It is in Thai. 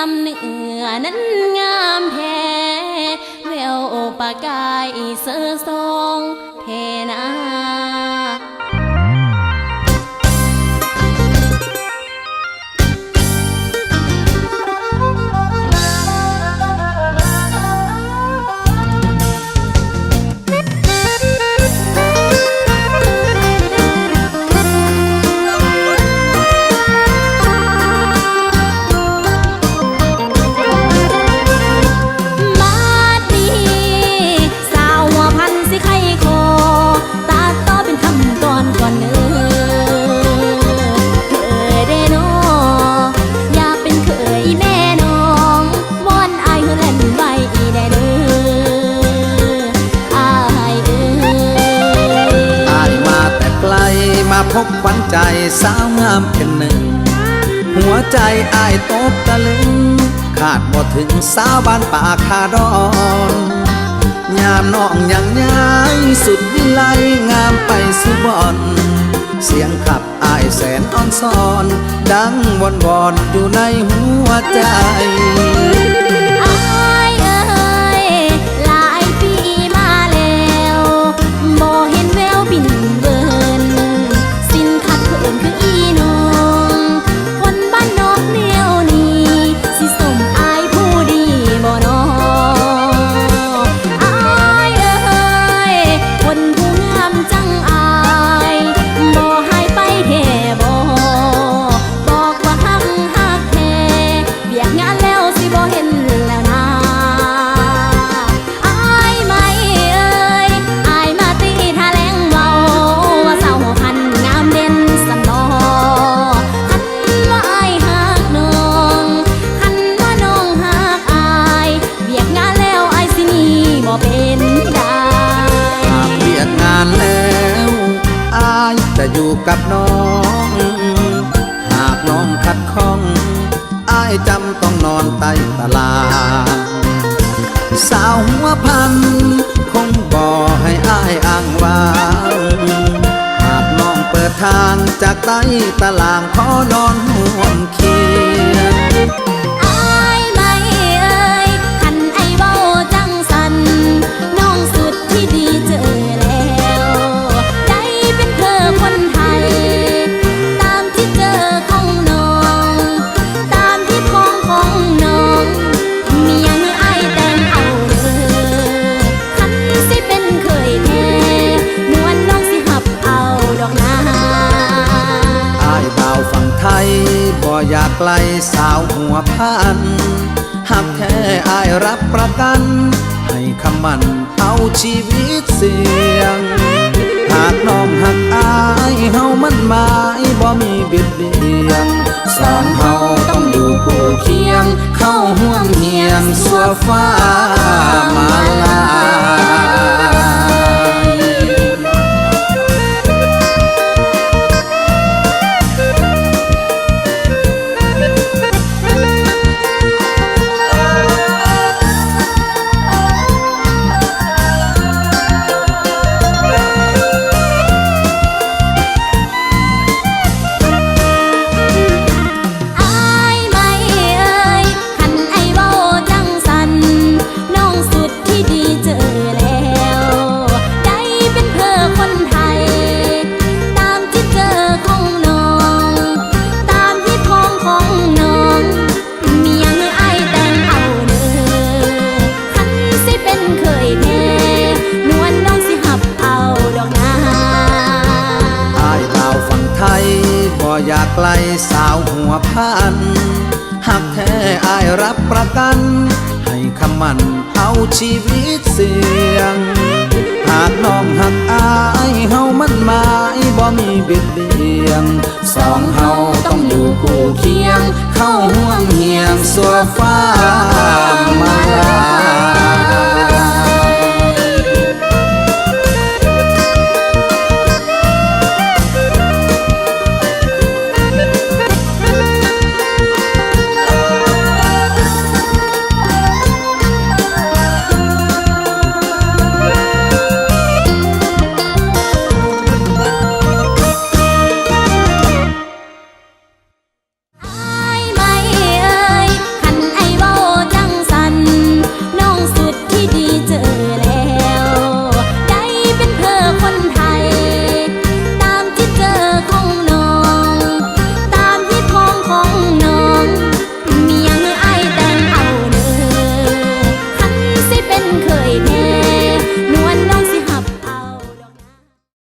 ำเนื้อนั้นงามแท้แววปากกายเสือทรงเทนาพบขวัญใจสาวงามเป็นหนึ่งหัวใจอ้ายตกตะลึงขาดบ่ถึงสาวบ้านป่าคาดอนยามน้องยังย้ายสุดวิไลงามไปสุบอนเสียงขับอ้ายแสนอ่อนซ่อนดังวอนวอนอยู่ในหัวใจหลายปีมาแล้วบ่เห็นแววบินเวินสินคัดเขินคืออีน้องคนบ้านนอกแนวนี้สิสมอายผู้ดีบ่น้อคนผู้งามจังอายบ่หายไปแท่บ่บอกว่าหักแท้เบียกงานแล้วสิบ่เห็นแล้วนะจะอยู่กับน้องหากน้องขัดข้องอ้ายจำต้องนอนใต้ตารางสาวหัวพันคงบ่ให้อ้ายอ้างว้างหากน้องเปิดทางจากใต้ตารางขอนอนห่วงเคียงคันไอ้เว้าจังสันน้องสุดที่ดีเจอแล้วได้เป็นเธอคนไทยตามที่เจอของน้องตามที่พ้องของน้องมียังไอ้แต่งเอาเด้อคันสิเป็นเคยแท้นวลน้องสิหับเอาดอกนาอ้ายบ่าวฝั่งไทยบ่อยากไกลสาวหัวพันหากแท้อ้ายรับประกันให้คำมั่นเอาชีวิตเสี่ยงหากน้องหักอ้ายเฮามันหมายบ่มีบิดเบียงสองเฮาต้องอยู่คู่เคียงเข้าห่วงเฮียงสัวฟ้ามาลาอยากไกลสาวหัวพันหากแท้อ้ายรับประกันให้คำมั่นเอาชีวิตเสี่ยงหากน้องหักอ้ายเฮามันหมายบ่มีบิดเบียงสองเฮาต้องอยู่คู่เคียงเข้าห่วงเฮียงสัวฟ้า